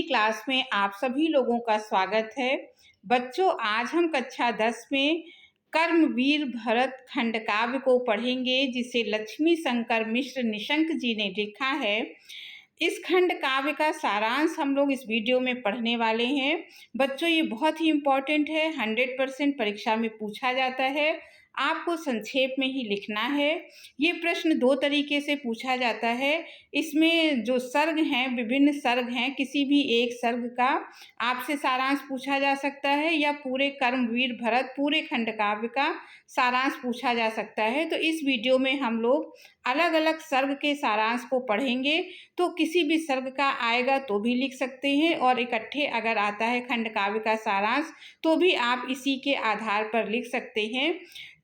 Class में आप सभी लोगों का स्वागत है। बच्चों, आज हम कक्षा 10 में कर्मवीर भरत खंड काव्य को पढ़ेंगे, जिसे लक्ष्मी शंकर मिश्र निशंक जी ने लिखा है। इस खंड काव्य का सारांश हम लोग इस वीडियो में पढ़ने वाले हैं। बच्चों, ये बहुत ही इम्पोर्टेंट है, 100% परीक्षा में पूछा जाता है। आपको संक्षेप में ही लिखना है। ये प्रश्न दो तरीके से पूछा जाता है। इसमें जो सर्ग हैं, विभिन्न सर्ग हैं, किसी भी एक सर्ग का आपसे सारांश पूछा जा सकता है, या पूरे कर्मवीर भरत पूरे खंड काव्य का सारांश पूछा जा सकता है। तो इस वीडियो में हम लोग अलग अलग सर्ग के सारांश को पढ़ेंगे। तो किसी भी सर्ग का आएगा तो भी लिख सकते हैं, और इकट्ठे अगर आता है खंड काव्य का सारांश तो भी आप इसी के आधार पर लिख सकते हैं।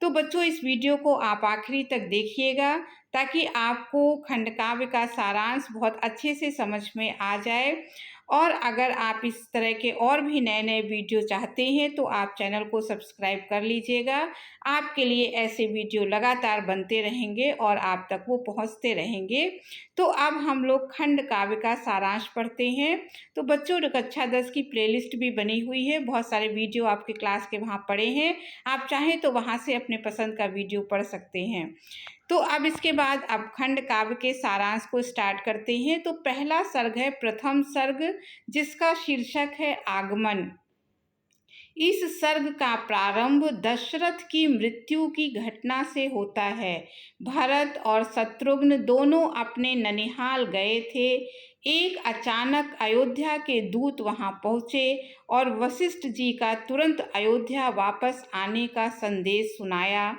तो बच्चों, इस वीडियो को आप आखिरी तक देखिएगा, ताकि आपको खंड काव्य का सारांश बहुत अच्छे से समझ में आ जाए। और अगर आप इस तरह के और भी नए नए वीडियो चाहते हैं तो आप चैनल को सब्सक्राइब कर लीजिएगा। आपके लिए ऐसे वीडियो लगातार बनते रहेंगे और आप तक वो पहुंचते रहेंगे। तो अब हम लोग खंड काव्य का सारांश पढ़ते हैं। तो बच्चों, कक्षा 10 की प्लेलिस्ट भी बनी हुई है, बहुत सारे वीडियो आपके क्लास के वहाँ पड़े हैं। आप चाहें तो वहाँ से अपने पसंद का वीडियो पढ़ सकते हैं। तो अब इसके बाद अब खंड काव्य के सारांश को स्टार्ट करते हैं। तो पहला सर्ग है प्रथम सर्ग, जिसका शीर्षक है आगमन। इस सर्ग का प्रारंभ दशरथ की मृत्यु की घटना से होता है। भरत और शत्रुघ्न दोनों अपने ननिहाल गए थे। एक अचानक अयोध्या के दूत वहां पहुंचे और वशिष्ठ जी का तुरंत अयोध्या वापस आने का संदेश सुनाया।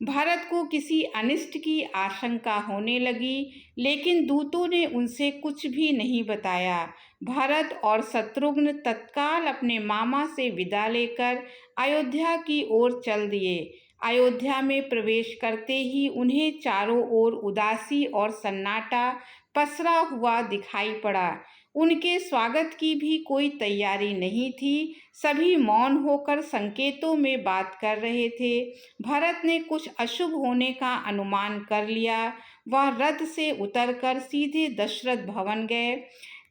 भारत को किसी अनिष्ट की आशंका होने लगी, लेकिन दूतों ने उनसे कुछ भी नहीं बताया। भरत और शत्रुघ्न तत्काल अपने मामा से विदा लेकर अयोध्या की ओर चल दिए। अयोध्या में प्रवेश करते ही उन्हें चारों ओर उदासी और सन्नाटा पसरा हुआ दिखाई पड़ा। उनके स्वागत की भी कोई तैयारी नहीं थी। सभी मौन होकर संकेतों में बात कर रहे थे। भरत ने कुछ अशुभ होने का अनुमान कर लिया। वह रथ से उतरकर सीधे दशरथ भवन गए।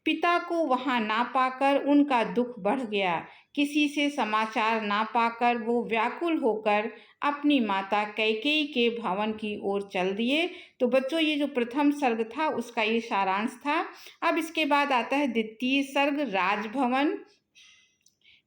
पिता को वहां ना पाकर उनका दुख बढ़ गया। किसी से समाचार ना पाकर वो व्याकुल होकर अपनी माता कैकेयी के भवन की ओर चल दिए। तो बच्चों, ये जो प्रथम सर्ग था उसका ये सारांश था। अब इसके बाद आता है द्वितीय सर्ग राजभवन।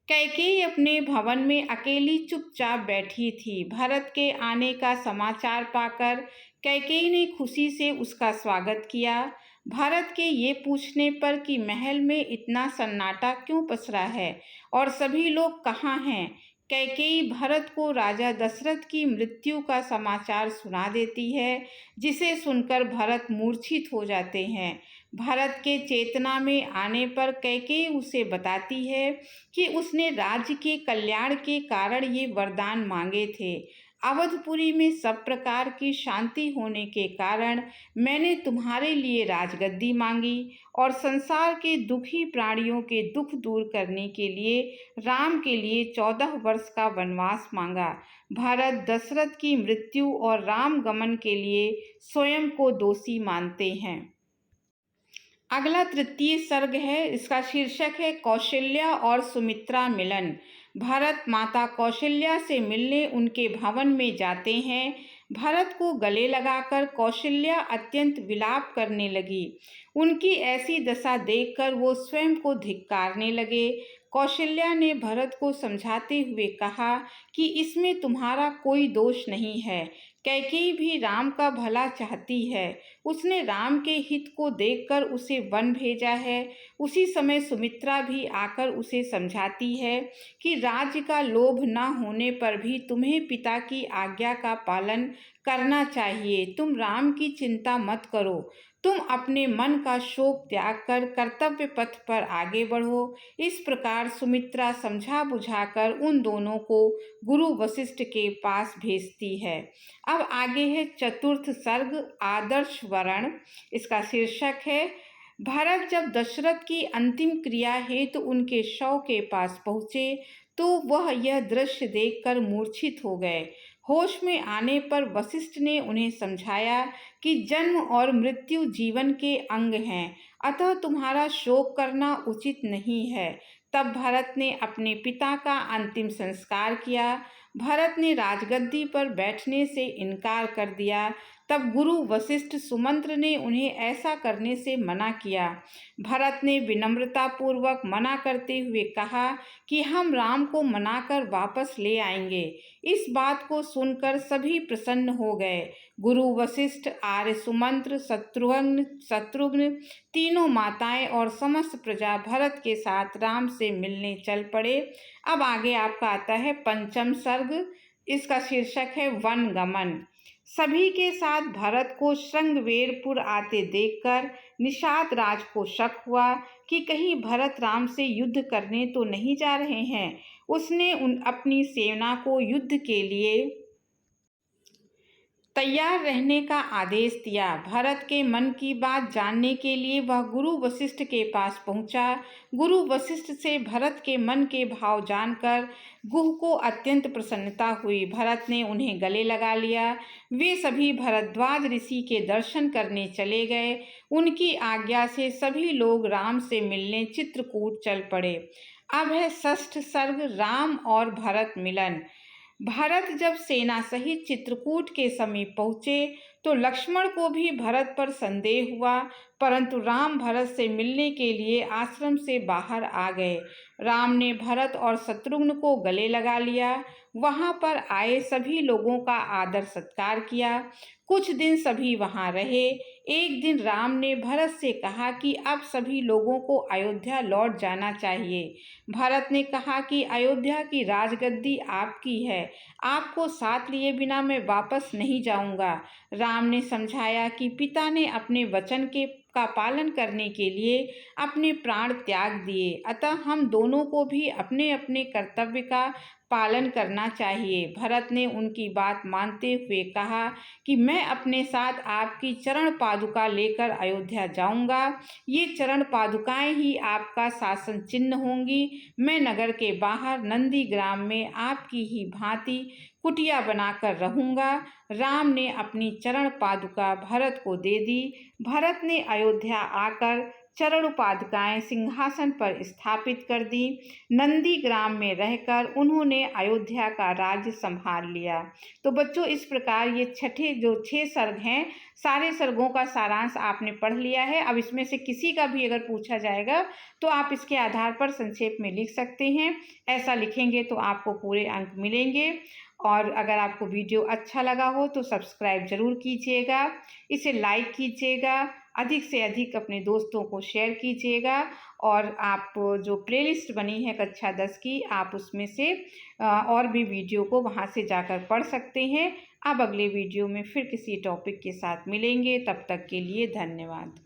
कैकेयी अपने भवन में अकेली चुपचाप बैठी थी। भरत के आने का समाचार पाकर कैकेयी ने खुशी से उसका स्वागत किया। भरत के ये पूछने पर कि महल में इतना सन्नाटा क्यों पसरा है और सभी लोग कहाँ हैं, कैकेयी भरत को राजा दशरथ की मृत्यु का समाचार सुना देती है, जिसे सुनकर भरत मूर्छित हो जाते हैं। भरत के चेतना में आने पर कैकेयी उसे बताती है कि उसने राज्य के कल्याण के कारण ये वरदान मांगे थे। अवधपुरी में सब प्रकार की शांति होने के कारण मैंने तुम्हारे लिए राजगद्दी मांगी, और संसार के दुखी प्राणियों के दुख दूर करने के लिए राम के लिए 14 वर्ष का वनवास मांगा। भरत दशरथ की मृत्यु और राम गमन के लिए स्वयं को दोषी मानते हैं। अगला तृतीय सर्ग है। इसका शीर्षक है कौशल्या और सुमित्रा मिलन। भरत माता कौशल्या से मिलने उनके भवन में जाते हैं। भरत को गले लगाकर कौशल्या अत्यंत विलाप करने लगी। उनकी ऐसी दशा देखकर वो स्वयं को धिक्कारने लगे। कौशल्या ने भरत को समझाते हुए कहा कि इसमें तुम्हारा कोई दोष नहीं है। कैकेयी भी राम का भला चाहती है। उसने राम के हित को देखकर उसे वन भेजा है। उसी समय सुमित्रा भी आकर उसे समझाती है कि राज्य का लोभ न होने पर भी तुम्हें पिता की आज्ञा का पालन करना चाहिए। तुम राम की चिंता मत करो। तुम अपने मन का शोक त्याग कर कर्तव्य पथ पर आगे बढ़ो। इस प्रकार सुमित्रा समझा बुझाकर उन दोनों को गुरु वशिष्ठ के पास भेजती है। अब आगे है चतुर्थ सर्ग आदर्श वरण। इसका शीर्षक है भरत जब दशरथ की अंतिम क्रिया हेतु उनके शव के पास पहुँचे तो वह यह दृश्य देखकर मूर्छित हो गए। होश में आने पर वशिष्ठ ने उन्हें समझाया कि जन्म और मृत्यु जीवन के अंग हैं, अतः तुम्हारा शोक करना उचित नहीं है। तब भरत ने अपने पिता का अंतिम संस्कार किया। भरत ने राजगद्दी पर बैठने से इनकार कर दिया। तब गुरु वशिष्ठ सुमंत्र ने उन्हें ऐसा करने से मना किया। भरत ने विनम्रता पूर्वक मना करते हुए कहा कि हम राम को मनाकर वापस ले आएंगे। इस बात को सुनकर सभी प्रसन्न हो गए। गुरु वशिष्ठ, आर्य सुमंत्र, शत्रुघ्न तीनों माताएं और समस्त प्रजा भरत के साथ राम से मिलने चल पड़े। अब आगे आपका आता है पंचम सर्ग। इसका शीर्षक है वनगमन। सभी के साथ भरत को श्रृंगवेरपुर आते देखकर निषाद राज को शक हुआ कि कहीं भरत राम से युद्ध करने तो नहीं जा रहे हैं। उसने अपनी सेना को युद्ध के लिए तैयार रहने का आदेश दिया। भरत के मन की बात जानने के लिए वह गुरु वशिष्ठ के पास पहुंचा। गुरु वशिष्ठ से भरत के मन के भाव जानकर गुह को अत्यंत प्रसन्नता हुई। भरत ने उन्हें गले लगा लिया। वे सभी भरद्वाज ऋषि के दर्शन करने चले गए। उनकी आज्ञा से सभी लोग राम से मिलने चित्रकूट चल पड़े। अब है षष्ठ सर्ग, राम और भरत मिलन। भरत जब सेना सहित चित्रकूट के समीप पहुँचे तो लक्ष्मण को भी भरत पर संदेह हुआ, परंतु राम भरत से मिलने के लिए आश्रम से बाहर आ गए। राम ने भरत और शत्रुघ्न को गले लगा लिया। वहां पर आए सभी लोगों का आदर सत्कार किया। कुछ दिन सभी वहां रहे। एक दिन राम ने भरत से कहा कि अब सभी लोगों को अयोध्या लौट जाना चाहिए। भरत ने कहा कि अयोध्या की राजगद्दी आपकी है, आपको साथ लिए बिना मैं वापस नहीं जाऊंगा। राम ने समझाया कि पिता ने अपने वचन का पालन करने के लिए अपने प्राण त्याग दिए, अतः हम दोनों को भी अपने अपने कर्तव्य का पालन करना चाहिए। भरत ने उनकी बात मानते हुए कहा कि मैं अपने साथ आपकी चरण पादुका लेकर अयोध्या जाऊंगा। ये चरण पादुकाएं ही आपका शासन चिन्ह होंगी। मैं नगर के बाहर नंदीग्राम में आपकी ही भांति कुटिया बनाकर रहूंगा। राम ने अपनी चरण पादुका भरत को दे दी। भरत ने अयोध्या आकर चरण पादुकाएं सिंहासन पर स्थापित कर दी। नंदीग्राम में रहकर उन्होंने अयोध्या का राज्य संभाल लिया। तो बच्चों, इस प्रकार ये छठे जो 6 सर्ग हैं, सारे सर्गों का सारांश आपने पढ़ लिया है। अब इसमें से किसी का भी अगर पूछा जाएगा तो आप इसके आधार पर संक्षेप में लिख सकते हैं। ऐसा लिखेंगे तो आपको पूरे अंक मिलेंगे। और अगर आपको वीडियो अच्छा लगा हो तो सब्सक्राइब ज़रूर कीजिएगा, इसे लाइक कीजिएगा, अधिक से अधिक अपने दोस्तों को शेयर कीजिएगा। और आप जो प्लेलिस्ट बनी है कक्षा 10 की, आप उसमें से और भी वीडियो को वहां से जाकर पढ़ सकते हैं। अब अगले वीडियो में फिर किसी टॉपिक के साथ मिलेंगे। तब तक के लिए धन्यवाद।